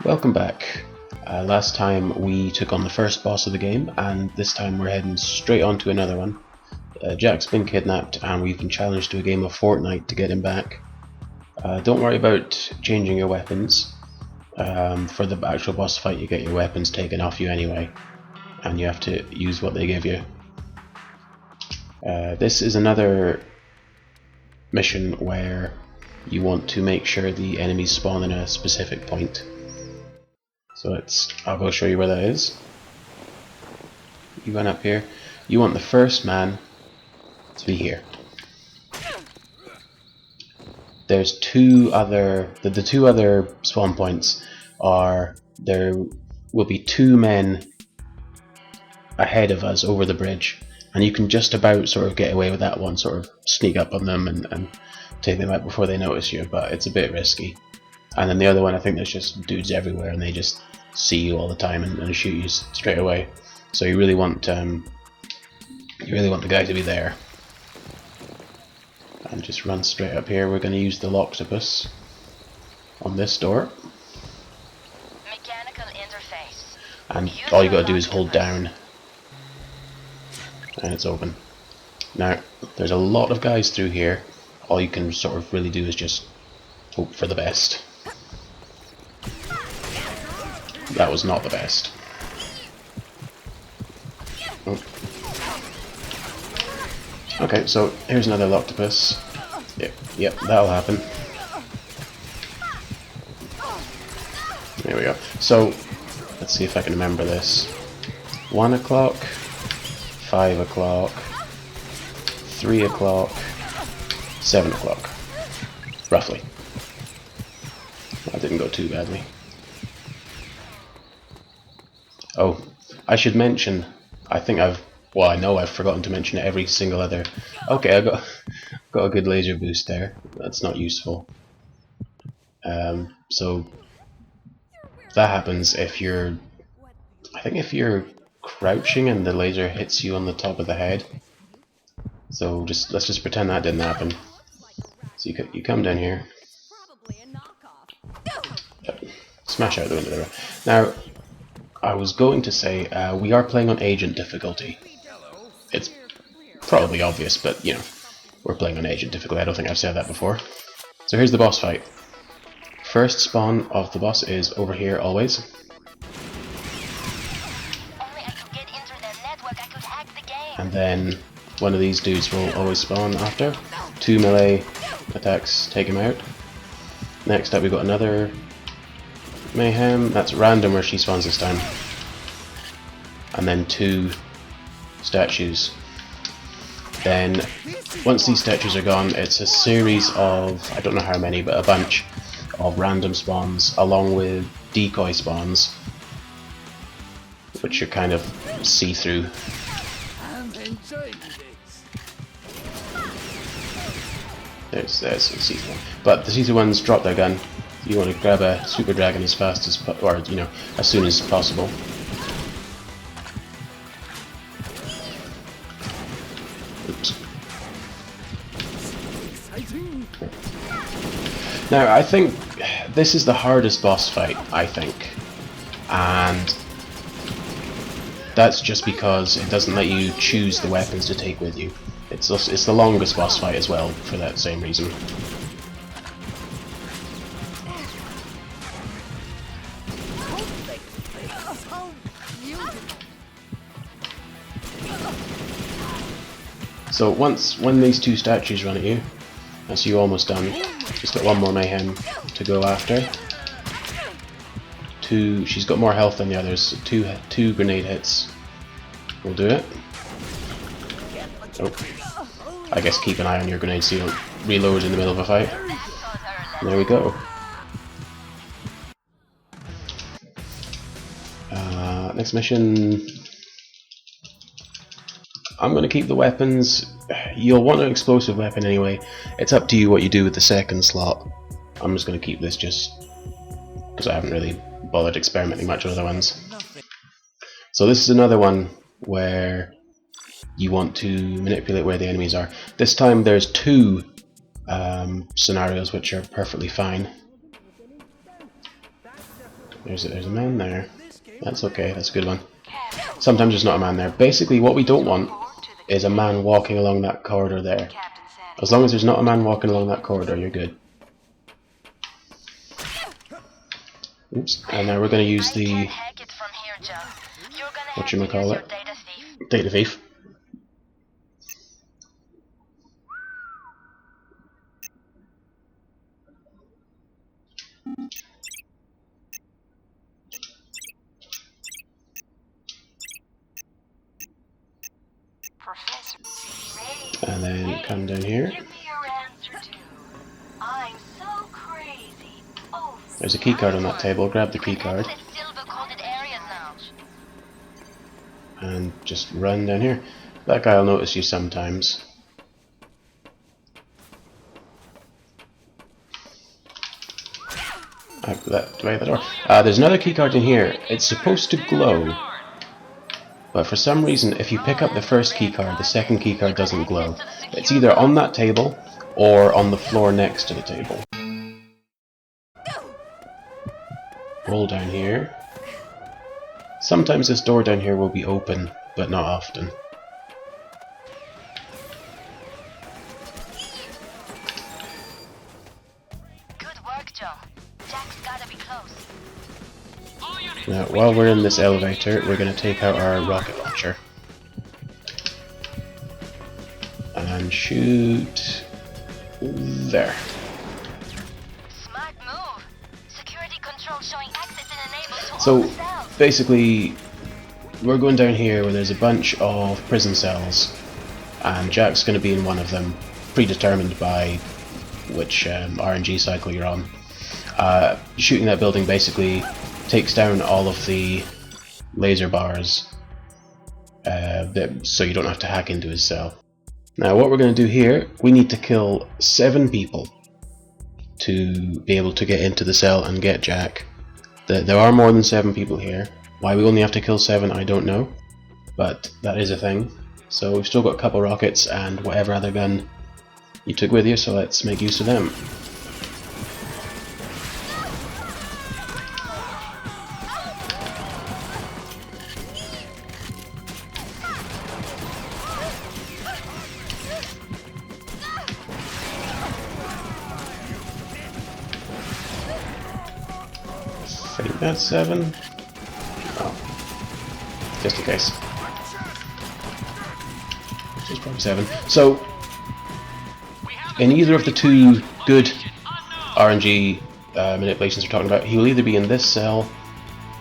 Welcome back. Last time we took on the first boss of the game, and this time we're heading straight on to another one. Jack's been kidnapped and we've been challenged to a game of Fortnite to get him back. Don't worry about changing your weapons. For the actual boss fight you get your weapons taken off you anyway, and you have to use what they give you. This is another mission where you want to make sure the enemies spawn in a specific point. So I'll go show you where that is. You run up here. You want the first man to be here. There's the two other spawn points are, there will be two men ahead of us over the bridge, and you can just about sort of get away with that one, sort of sneak up on them and take them out before they notice you, but it's a bit risky. And then the other one, I think there's just dudes everywhere and they just see you all the time and shoot you straight away. So you really want the guy to be there. And just run straight up here. We're going to use the octopus on this door. Mechanical interface. And all you got to do is hold down, and it's open. Now there's a lot of guys through here. All you can sort of really do is just hope for the best. That was not the best. Oh. Okay, so here's another octopus. Yep, that'll happen. There we go. So let's see if I can remember this. 1 o'clock, 5 o'clock, 3 o'clock, 7 o'clock, roughly. That didn't go too badly. Oh, I should mention, I know I've forgotten to mention it every single other. Okay, I got a good laser boost there. That's not useful. So that happens if you're, I think if you're crouching and the laser hits you on the top of the head. So let's just pretend that didn't happen. So you come down here, smash out the window there. Now, I was going to say we are playing on agent difficulty. It's probably obvious, but you know, we're playing on agent difficulty. I don't think I've said that before. So here's the boss fight. First spawn of the boss is over here always. Only I could get into their network, I could hack the game. And then one of these dudes will always spawn after. 2 melee attacks take him out. Next up we've got another mayhem. That's random where she spawns this time. And then 2 statues. Then once these statues are gone, it's a series of, I don't know how many, but a bunch of random spawns along with decoy spawns, which are kind of see-through. There's see-through. But the see-through ones drop their gun. You want to grab a super dragon as fast as, or you know, as soon as possible. Oops. Now I think this is the hardest boss fight, I think, and that's just because it doesn't let you choose the weapons to take with you. It's the longest boss fight as well for that same reason. So when these 2 statues run at you, that's you almost done. Just got 1 more mayhem to go after. She's got more health than the others. Two grenade hits will do it. Oh, I guess keep an eye on your grenades so you don't reload in the middle of a fight. There we go. Next mission. I'm going to keep the weapons. You'll want an explosive weapon anyway. It's up to you what you do with the second slot. I'm just going to keep this just because I haven't really bothered experimenting much with other ones. So this is another one where you want to manipulate where the enemies are. This time there's 2 scenarios which are perfectly fine. There's a man there. That's okay, that's a good one. Sometimes there's not a man there. Basically, what we don't want is a man walking along that corridor there. As long as there's not a man walking along that corridor, you're good. Oops, and now we're going to use the... whatchamacallit? Data thief. And then come down here. There's a keycard on that table. Grab the keycard. And just run down here. That guy will notice you sometimes. That door. There's another keycard in here. It's supposed to glow. But for some reason, if you pick up the first keycard, the second keycard doesn't glow. It's either on that table or on the floor next to the table. Roll down here. Sometimes this door down here will be open, but not often. Good work, Joe. Jack's gotta be close. Now, while we're in this elevator, we're going to take out our rocket launcher. And shoot... there. Smart move. Security control showing access and enable to all So, the cells. basically, we're going down here where there's a bunch of prison cells, and Jack's going to be in one of them, predetermined by which RNG cycle you're on. Shooting that building basically takes down all of the laser bars, so you don't have to hack into his cell. Now what we're going to do here, we need to kill 7 people to be able to get into the cell and get Jack. There are more than 7 people here. Why we only have to kill 7, I don't know, but that is a thing. So we've still got a couple rockets and whatever other gun you took with you, so let's make use of them. I think that's 7. Oh. Just in case. It's probably 7. So, in either of the 2 good RNG manipulations we're talking about, he will either be in this cell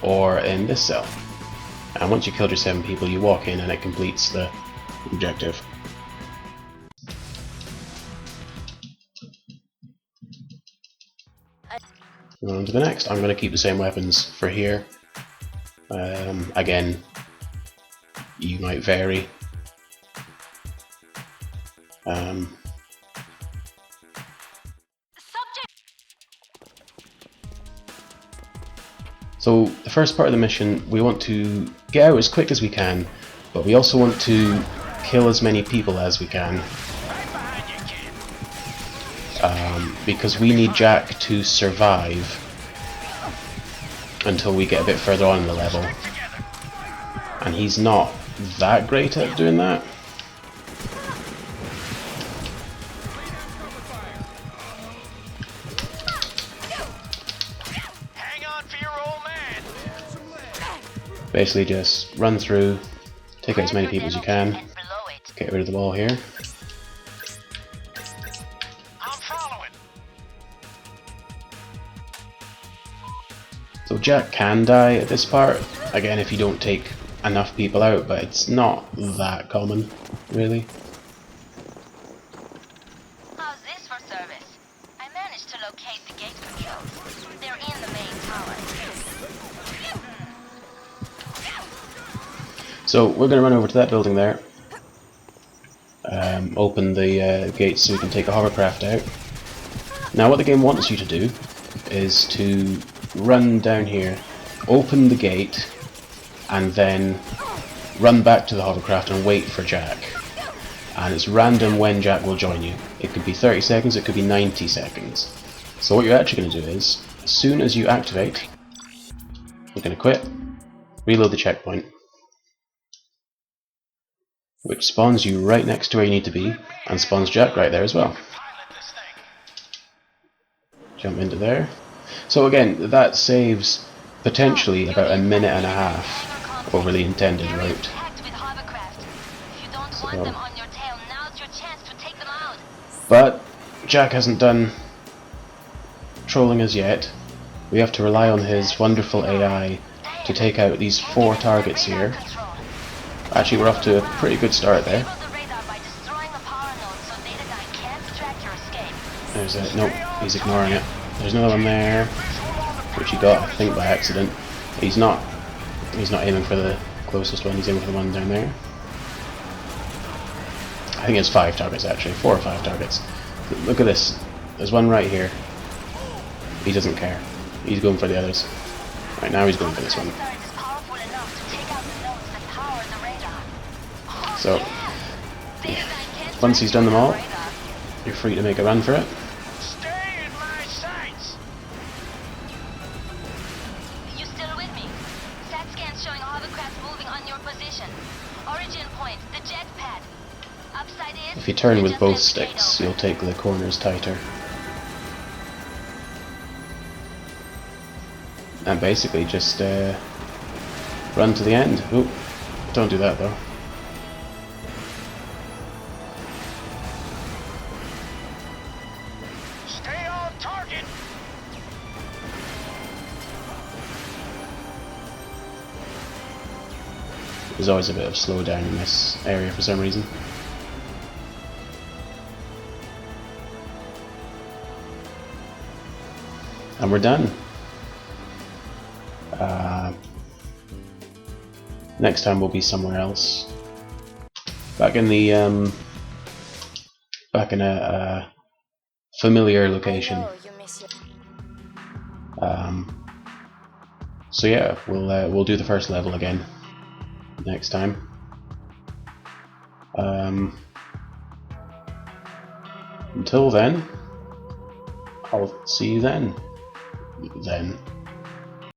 or in this cell. And once you killed your 7 people, you walk in and it completes the objective. On to the next. I'm going to keep the same weapons for here. Again, you might vary. So the first part of the mission, we want to get out as quick as we can, but we also want to kill as many people as we can. Because we need Jack to survive until we get a bit further on in the level. And he's not that great at doing that. Basically just run through, take out as many people as you can, get rid of the wall here. So Jack can die at this part, again if you don't take enough people out, but it's not that common, really. How's this for service? I managed to locate the gate controls. They're in the main tower. So we're going to run over to that building there, open the gates so we can take a hovercraft out. Now what the game wants you to do is to run down here, open the gate, and then run back to the hovercraft and wait for Jack. And it's random when Jack will join you. It could be 30 seconds, it could be 90 seconds. So what you're actually going to do is, as soon as you activate, You're going to quit, reload the checkpoint, which spawns you right next to where you need to be, and spawns Jack right there as well. Jump into there. So again, that saves potentially about a minute and a half over the intended route. So, but Jack hasn't done trolling as yet. We have to rely on his wonderful AI to take out these 4 targets here. Actually, we're off to a pretty good start there. There's a... nope, he's ignoring it. There's another one there, which he got, I think, by accident. He's not aiming for the closest one, he's aiming for the one down there. I think it's 5 targets actually, 4 or 5 targets. Look at this, there's one right here. He doesn't care. He's going for the others. Right now he's going for this one. So, once he's done them all, you're free to make a run for it. If you turn with both sticks, you'll take the corners tighter. And basically just run to the end. Ooh, don't do that though. Stay on target. There's always a bit of slowdown in this area for some reason. And we're done. Next time we'll be somewhere else. Back in the back in a familiar location. So yeah, we'll do the first level again next time. Until then, I'll see you then.